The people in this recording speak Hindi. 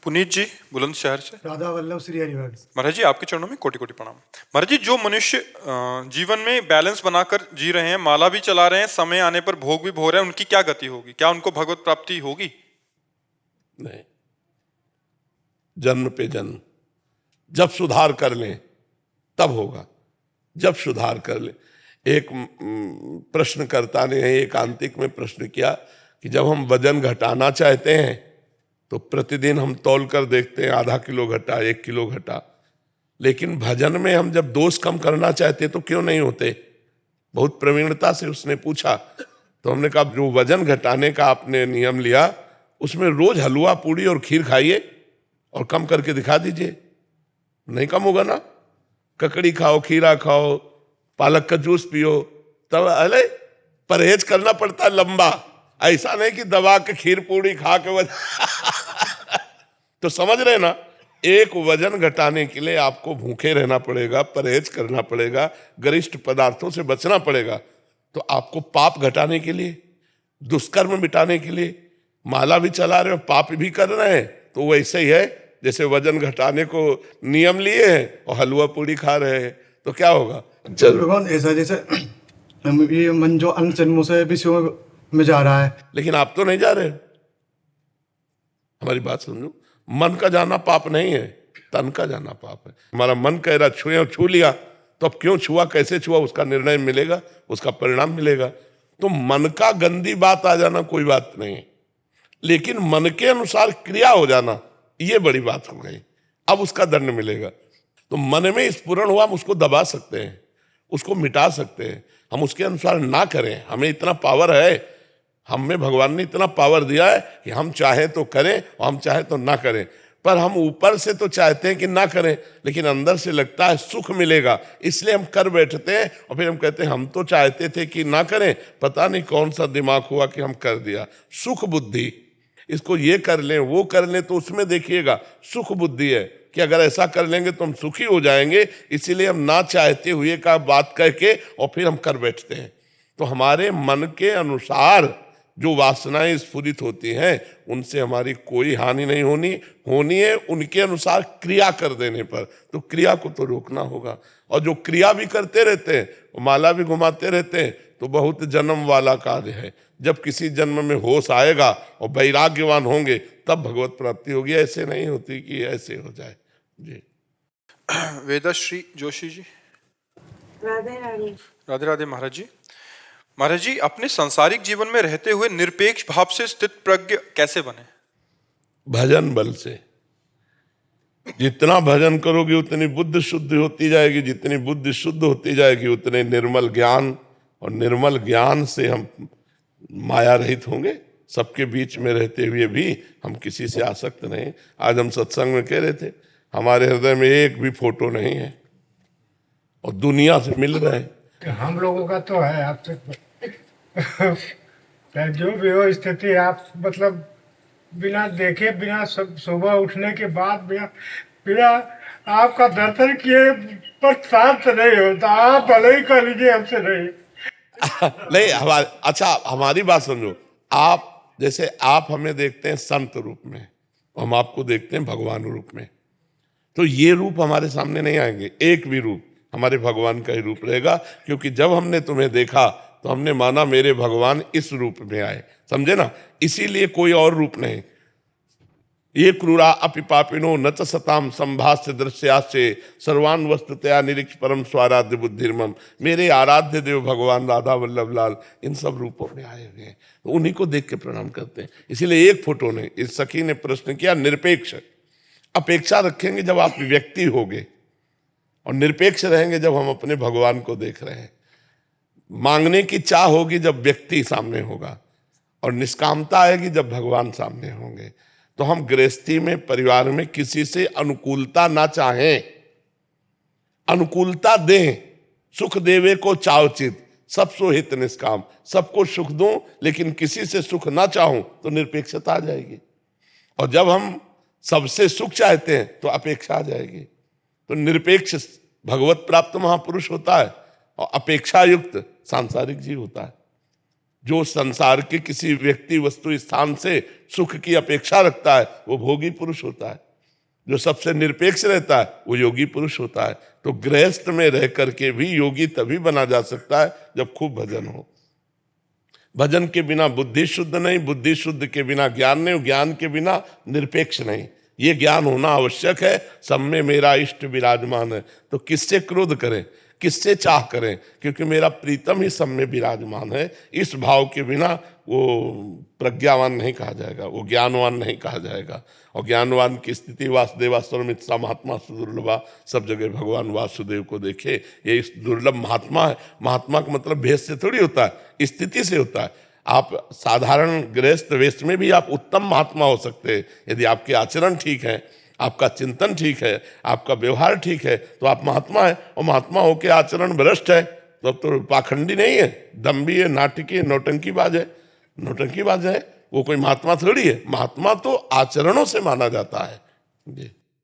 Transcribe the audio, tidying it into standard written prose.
पुनीत जी बुलंदशहर से। राधा वल्लभ श्री हरिवंश। महाराज जी आपके चरणों में कोटि कोटि प्रणाम। महाराज जी, जो मनुष्य जीवन में बैलेंस बनाकर जी रहे हैं, माला भी चला रहे हैं, समय आने पर भोग भी भोग रहे हैं, उनकी क्या गति होगी? क्या उनको भगवत प्राप्ति होगी? नहीं, जन्म पे जन्म। जब सुधार कर लें तब होगा, जब सुधार कर लें। एक प्रश्नकर्ता ने एकांतिक में प्रश्न किया कि जब हम वजन घटाना चाहते हैं तो प्रतिदिन हम तौल कर देखते हैं, आधा किलो घटा, 1 किलो घटा, लेकिन भजन में हम जब दोष कम करना चाहते तो क्यों नहीं होते? बहुत प्रवीणता से उसने पूछा। तो हमने कहा जो वजन घटाने का आपने नियम लिया उसमें रोज हलवा पूड़ी और खीर खाइए और कम करके दिखा दीजिए, नहीं कम होगा ना? ककड़ी खाओ, खीरा खाओ, पालक का जूस पियो, तब अरे परहेज करना पड़ता है लंबा। ऐसा नहीं कि दबा के खीर पूड़ी खा के वजन तो समझ रहे ना, एक वजन घटाने के लिए आपको भूखे रहना पड़ेगा, परहेज करना पड़ेगा, गरिष्ठ पदार्थों से बचना पड़ेगा। तो आपको पाप घटाने के लिए, दुष्कर्म मिटाने के लिए माला भी चला रहे हो, पाप भी कर रहे हैं, तो वैसे ही है जैसे वजन घटाने को नियम लिए हैं और हलवा पूड़ी खा रहे हैं, तो क्या होगा? भगवान ऐसा जैसे ये मन जो अन्य जन्मों से विषयों में जा रहा है, लेकिन आप तो नहीं जा रहे। हमारी बात समझो, मन का जाना पाप नहीं है, तन का जाना पाप है। हमारा मन कह रहा छुए, छू लिया, तो अब क्यों छुआ, कैसे छुआ, उसका निर्णय मिलेगा, उसका परिणाम मिलेगा। तो मन का गंदी बात आ जाना कोई बात नहीं है, लेकिन मन के अनुसार क्रिया हो जाना ये बड़ी बात हो गई। अब उसका दंड मिलेगा। तो मन में स्फुरण हुआ, हम उसको दबा सकते हैं, उसको मिटा सकते हैं, हम उसके अनुसार ना करें। हमें इतना पावर है, हम में भगवान ने इतना पावर दिया है कि हम चाहे तो करें और हम चाहे तो ना करें। पर हम ऊपर से तो चाहते हैं कि ना करें, लेकिन अंदर से लगता है सुख मिलेगा, इसलिए हम कर बैठते हैं और फिर हम कहते हैं हम तो चाहते थे कि ना करें, पता नहीं कौन सा दिमाग हुआ कि हम कर दिया। सुख बुद्धि, इसको ये कर लें वो कर लें, तो उसमें देखिएगा सुख बुद्धि है कि अगर ऐसा कर लेंगे तो हम सुखी हो जाएंगे, इसीलिए हम ना चाहते हुए का बात कह के और फिर हम कर बैठते हैं। तो हमारे मन के अनुसार जो वासनाएं स्फुरित होती हैं उनसे हमारी कोई हानि नहीं होनी है उनके अनुसार क्रिया कर देने पर। तो क्रिया को तो रोकना होगा, और जो क्रिया भी करते रहते हैं, माला भी घुमाते रहते हैं, तो बहुत जन्म वाला कार्य है। जब किसी जन्म में होश आएगा और वैराग्यवान होंगे तब भगवत प्राप्ति होगी, ऐसे नहीं होती कि ऐसे हो जाए। जी। वेदश्री जोशी जी। राधे राधे। राधे राधे महाराज जी। महाराज जी, अपने सांसारिक जीवन में रहते हुए निरपेक्ष भाव से स्थित प्रज्ञ कैसे बने? भजन बल से। जितना भजन करोगे उतनी बुद्धि शुद्ध होती जाएगी, जितनी बुद्धि शुद्ध होती जाएगी उतने निर्मल ज्ञान, और निर्मल ज्ञान से हम माया रहित होंगे। सबके बीच में रहते हुए भी हम किसी से आसक्त नहीं। आज हम सत्संग में कह रहे थे हमारे हृदय में एक भी फोटो नहीं है और दुनिया से मिल रहे हैं। हम लोगों का तो है आपसे चाहे जो भी हो स्थिति, आप मतलब बिना देखे, बिना सुबह उठने के बाद बिना आपका दर्शन किए पर शांत नहीं होता। आप भले ही कर लीजिए, हमसे नहीं। नहीं, अच्छा हमारी बात समझो। आप जैसे आप हमें देखते हैं संत रूप में, हम आपको देखते हैं भगवान रूप में, तो ये रूप हमारे सामने नहीं आएंगे। एक भी रूप हमारे भगवान का ही रूप रहेगा, क्योंकि जब हमने तुम्हें देखा तो हमने माना मेरे भगवान इस रूप में आए, समझे ना? इसीलिए कोई और रूप नहीं। ये क्रूरा अपि पापिनो न च सताम संभाष्य दृश्यास्य सर्वान वस्तुतया निरीक्ष परम स्वाराध्य बुद्धिर्मम। मेरे आराध्य देव भगवान राधा वल्लभ लाल इन सब रूपों में आए हुए हैं, तो उन्हीं को देख के प्रणाम करते हैं। इसीलिए एक फोटो नहीं। इस सखी ने प्रश्न किया निरपेक्ष। अपेक्षा रखेंगे जब आप व्यक्ति होगे, और निरपेक्ष रहेंगे जब हम अपने भगवान को देख रहे हैं। मांगने की चाह होगी जब व्यक्ति सामने होगा, और निष्कामता आएगी जब भगवान सामने होंगे। तो हम गृहस्थी में, परिवार में किसी से अनुकूलता ना चाहें, अनुकूलता दें। सुख देवे को चावचित सब सो हित निष्काम। सबको सुख दूं लेकिन किसी से सुख ना चाहूं तो निरपेक्षता आ जाएगी। और जब हम सबसे सुख चाहते हैं तो अपेक्षा आ जाएगी। तो निरपेक्ष भगवत प्राप्त महापुरुष होता है और अपेक्षा युक्त सांसारिक जीव होता है। जो संसार के किसी व्यक्ति वस्तु स्थान से सुख की अपेक्षा रखता है वो भोगी पुरुष होता है। जो सबसे निरपेक्ष रहता है वो योगी पुरुष होता है। तो गृहस्थ में रह करके भी योगी तभी बना जा सकता है जब खूब भजन हो। भजन के बिना बुद्धि शुद्ध नहीं, बुद्धि शुद्ध के बिना ज्ञान नहीं, ज्ञान के बिना निरपेक्ष नहीं। ये ज्ञान होना आवश्यक है। सब में मेरा इष्ट विराजमान है। तो किससे क्रोध करें, किससे चाह करें, क्योंकि मेरा प्रीतम ही सब में विराजमान है। इस भाव के बिना वो प्रज्ञावान नहीं कहा जाएगा, वो ज्ञानवान नहीं कहा जाएगा। और ज्ञानवान की स्थिति वासुदेवास्वरमित सा महात्मा सुदुर्लभा, सब जगह भगवान वासुदेव को देखे। ये इस दुर्लभ महात्मा है। महात्मा का मतलब भेद से थोड़ी होता है, स्थिति से होता है। आप साधारण गृहस्थ वेश में भी आप उत्तम महात्मा हो सकते हैं यदि आपके आचरण ठीक है, आपका चिंतन ठीक है, आपका व्यवहार ठीक है, तो आप महात्मा है। और महात्मा होकर आचरण भ्रष्ट है तो पाखंडी नहीं है, दम्भी है, नाटकी है, नौटंकीबाज है। नौटंकीबाज है वो कोई महात्मा थोड़ी है। महात्मा तो आचरणों से माना जाता है जी।